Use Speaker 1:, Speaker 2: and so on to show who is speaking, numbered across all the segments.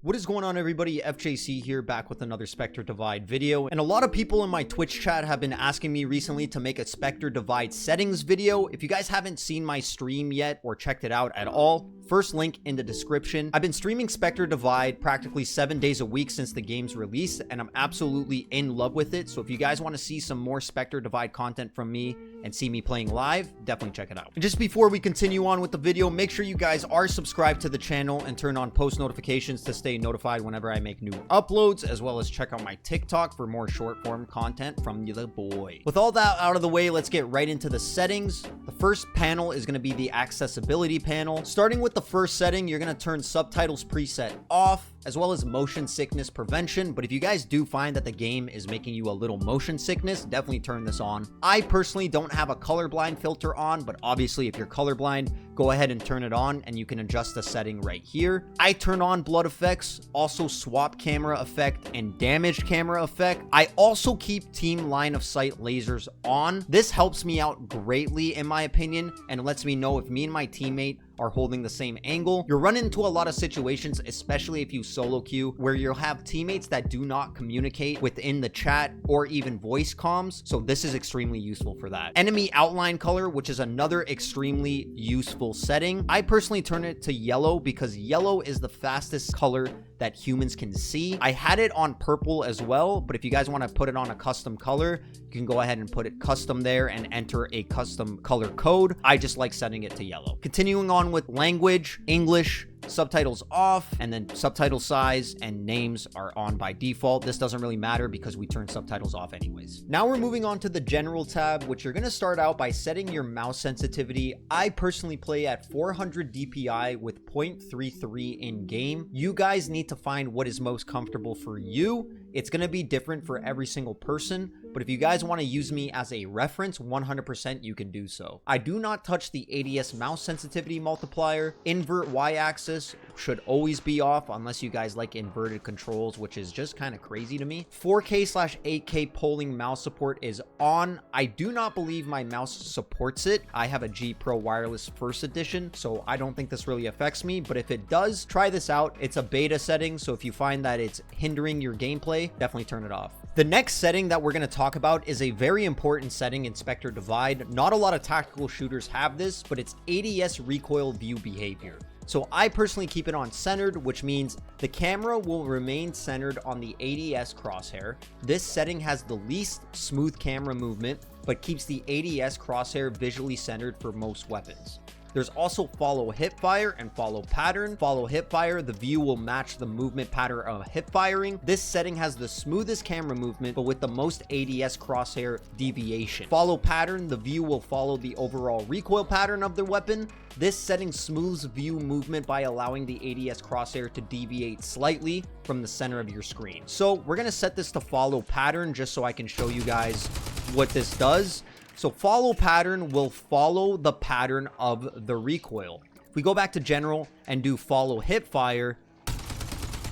Speaker 1: What is going on, everybody? FJC here, back with another Spectre Divide video. And a lot of people in my Twitch chat have been asking me recently to make a Spectre Divide settings video. If you guys haven't seen my stream yet or checked it out at all, first link in the description. I've been streaming Spectre Divide practically 7 days a week since the game's release, and I'm absolutely in love with it. So if you guys want to see some more Spectre Divide content from me and see me playing live, definitely check it out. And just before we continue on with the video, make sure you guys are subscribed to the channel and turn on post notifications to stay notified whenever I make new uploads, as well as check out my TikTok for more short form content from the boy. With all that out of the way, let's get right into the settings. The first panel is going to be the accessibility panel. Starting with the first setting, you're going to turn subtitles preset off, as well as motion sickness prevention. But if you guys do find that the game is making you a little motion sickness, definitely turn this on. I personally don't have a colorblind filter on, but obviously if you're colorblind, go ahead and turn it on and you can adjust the setting right here. I turn on blood effects, also swap camera effect and damaged camera effect. I also keep team line of sight lasers on. This helps me out greatly in my opinion, and lets me know if me and my teammate are holding the same angle. You'll run into a lot of situations, especially if you solo queue, where you'll have teammates that do not communicate within the chat or even voice comms. So this is extremely useful for that. Enemy outline color, which is another extremely useful setting. I personally turn it to yellow because yellow is the fastest color that humans can see. I had it on purple as well, but if you guys want to put it on a custom color, you can go ahead and put it custom there and enter a custom color code. I just like setting it to yellow. Continuing on with language, English, subtitles off, and then subtitle size and names are on by default. This doesn't really matter because we turn subtitles off anyways. Now we're moving on to the general tab, which you're going to start out by setting your mouse sensitivity. I personally play at 400 DPI with 0.33 in game. You guys need to find what is most comfortable for you. It's going to be different for every single person, but if you guys want to use me as a reference, 100% you can do so. I do not touch the ADS mouse sensitivity multiplier. Invert y-axis should always be off unless you guys like inverted controls, which is just kind of crazy to me. 4K/8K polling mouse support is on. I do not believe my mouse supports it. I have a G Pro Wireless First Edition, so I don't think this really affects me, but if it does, try this out. It's a beta setting, so if you find that it's hindering your gameplay, definitely turn it off. The next setting that we're going to talk about is a very important setting in Spectre Divide. Not a lot of tactical shooters have this, but it's ADS recoil view behavior. So I personally keep it on centered, which means the camera will remain centered on the ADS crosshair. This setting has the least smooth camera movement, but keeps the ADS crosshair visually centered for most weapons. There's also follow hipfire and follow pattern. Follow hipfire, the view will match the movement pattern of hipfiring. This setting has the smoothest camera movement, but with the most ADS crosshair deviation. Follow pattern, the view will follow the overall recoil pattern of the weapon. This setting smooths view movement by allowing the ADS crosshair to deviate slightly from the center of your screen. So we're gonna set this to follow pattern just so I can show you guys what this does. So follow pattern will follow the pattern of the recoil. If we go back to general and do follow hipfire,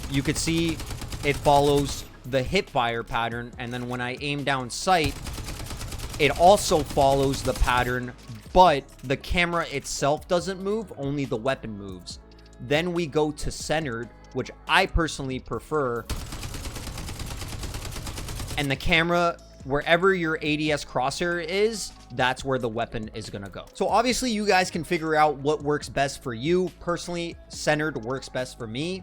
Speaker 1: you could see it follows the hipfire pattern. And then when I aim down sight, it also follows the pattern, but the camera itself doesn't move, only the weapon moves. Then we go to centered, which I personally prefer. And the camera, wherever your ADS crosshair is, that's where the weapon is going to go. So obviously you guys can figure out what works best for you. Personally, centered works best for me.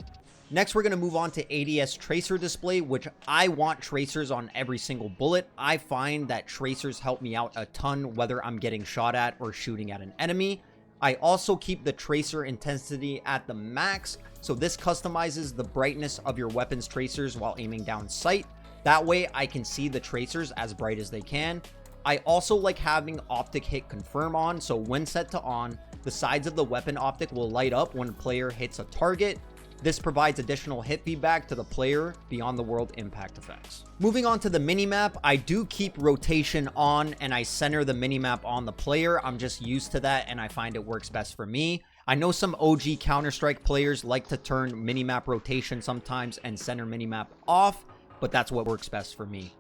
Speaker 1: Next, we're going to move on to ADS tracer display, which I want tracers on every single bullet. I find that tracers help me out a ton, whether I'm getting shot at or shooting at an enemy. I also keep the tracer intensity at the max. So this customizes the brightness of your weapon's tracers while aiming down sight. That way I can see the tracers as bright as they can. I also like having optic hit confirm on, so when set to on, the sides of the weapon optic will light up when a player hits a target. This provides additional hit feedback to the player beyond the world impact effects. Moving on to the minimap, I do keep rotation on and I center the minimap on the player. I'm just used to that and I find it works best for me. I know some OG Counter-Strike players like to turn minimap rotation sometimes and center minimap off, but that's what works best for me.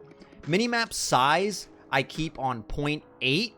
Speaker 1: Minimap size, I keep on 0.8.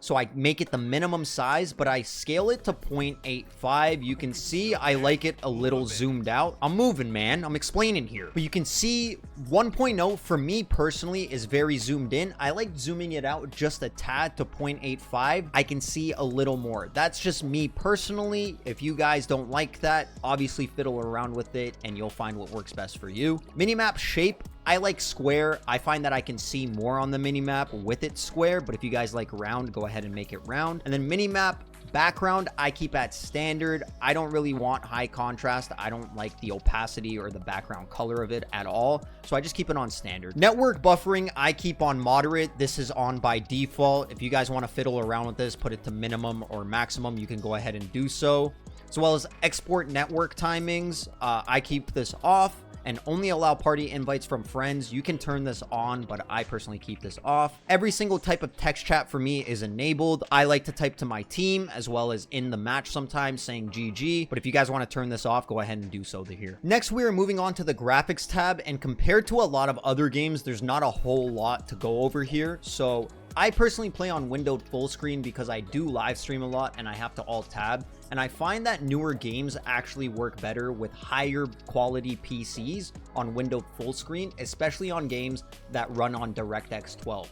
Speaker 1: So I make it the minimum size, but I scale it to 0.85. You can see I like it a little zoomed out. I'm moving, man. I'm explaining here. But you can see 1.0 for me personally is very zoomed in. I like zooming it out just a tad to 0.85. I can see a little more. That's just me personally. If you guys don't like that, obviously fiddle around with it and you'll find what works best for you. Minimap shape, I like square. I find that I can see more on the minimap with it square, but if you guys like round, go ahead and make it round. And then minimap background, I keep at standard. I don't really want high contrast. I don't like the opacity or the background color of it at all, so I just keep it on standard. Network buffering, I keep on moderate. This is on by default. If you guys want to fiddle around with this, put it to minimum or maximum, you can go ahead and do so. As well as export network timings, I keep this off and only allow party invites from friends. You can turn this on, but I personally keep this off. Every single type of text chat for me is enabled. I like to type to my team as well as in the match sometimes saying GG, but if you guys want to turn this off, go ahead and do so here. Next, we are moving on to the graphics tab, and compared to a lot of other games, there's not a whole lot to go over here. So I personally play on windowed full screen because I do live stream a lot and I have to alt tab. And I find that newer games actually work better with higher quality PCs on windowed full screen, especially on games that run on DirectX 12.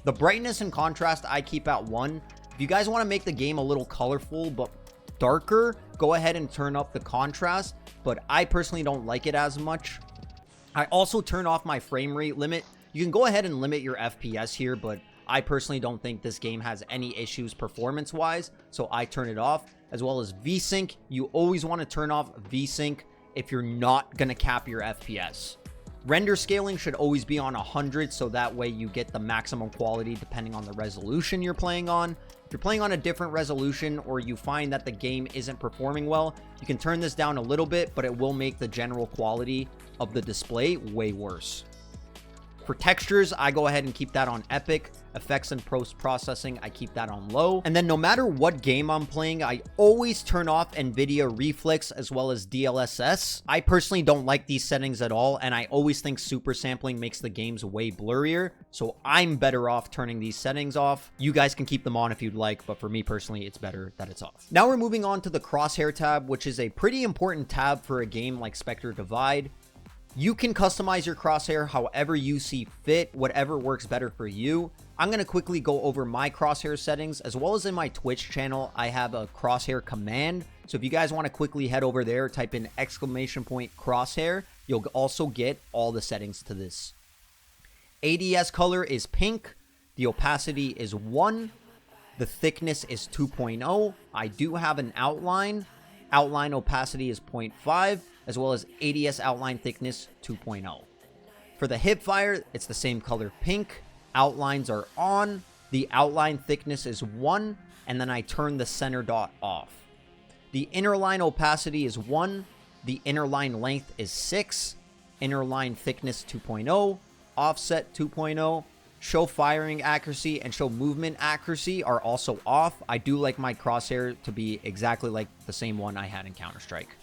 Speaker 1: The brightness and contrast I keep at 1. If you guys want to make the game a little colorful but darker, go ahead and turn up the contrast, but I personally don't like it as much. I also turn off my frame rate limit. You can go ahead and limit your FPS here, but I personally don't think this game has any issues performance-wise, so I turn it off. As well as VSync, you always want to turn off VSync if you're not going to cap your FPS. Render scaling should always be on 100, so that way you get the maximum quality depending on the resolution you're playing on. If you're playing on a different resolution or you find that the game isn't performing well, you can turn this down a little bit, but it will make the general quality of the display way worse. For textures, I go ahead and keep that on epic. Effects and post-processing, I keep that on low. And then no matter what game I'm playing, I always turn off NVIDIA Reflex as well as DLSS. I personally don't like these settings at all, and I always think super sampling makes the games way blurrier, so I'm better off turning these settings off. You guys can keep them on if you'd like, but for me personally, it's better that it's off. Now we're moving on to the Crosshair tab, which is a pretty important tab for a game like Spectre Divide. You can customize your crosshair however you see fit, whatever works better for you. I'm going to quickly go over my crosshair settings, as well as in my Twitch channel, I have a crosshair command. So if you guys want to quickly head over there, type in !crosshair, you'll also get all the settings to this. ADS color is pink. The opacity is 1. The thickness is 2.0. I do have an outline. Outline opacity is 0.5. As well as ADS outline thickness 2.0. For the hip fire, it's the same color pink. Outlines are on. The outline thickness is 1, and then I turn the center dot off. The inner line opacity is 1. The inner line length is 6. Inner line thickness 2.0. Offset 2.0. Show firing accuracy and show movement accuracy are also off. I do like my crosshair to be exactly like the same one I had in Counter-Strike.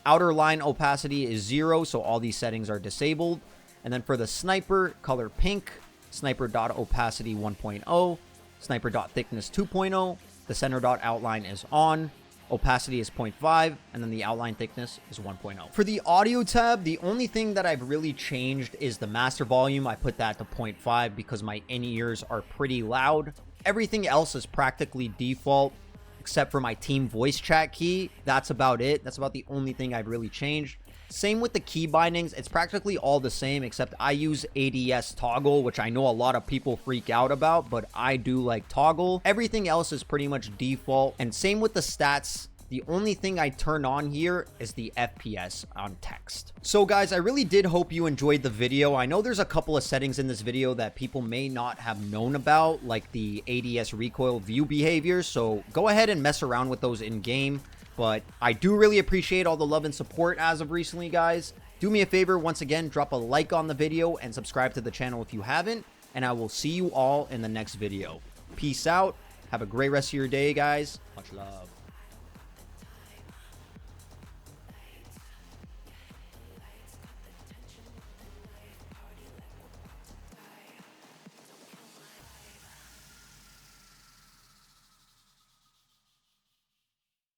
Speaker 1: Outer line opacity is 0, so all these settings are disabled. And then for the sniper, color pink, sniper dot opacity 1.0, sniper dot thickness 2.0, the center dot outline is on, opacity is 0.5, and then the outline thickness is 1.0. For the audio tab, the only thing that I've really changed is the master volume. I put that to 0.5 because my in-ears are pretty loud. Everything else is practically default, except for my team voice chat key. That's about it. That's about the only thing I've really changed. Same with the key bindings. It's practically all the same, except I use ADS toggle, which I know a lot of people freak out about, but I do like toggle. Everything else is pretty much default. And same with the stats. The only thing I turn on here is the FPS on text. So guys, I really did hope you enjoyed the video. I know there's a couple of settings in this video that people may not have known about, like the ADS recoil view behavior. So go ahead and mess around with those in game. But I do really appreciate all the love and support as of recently, guys. Do me a favor, once again, drop a like on the video and subscribe to the channel if you haven't. And I will see you all in the next video. Peace out. Have a great rest of your day, guys. Much love.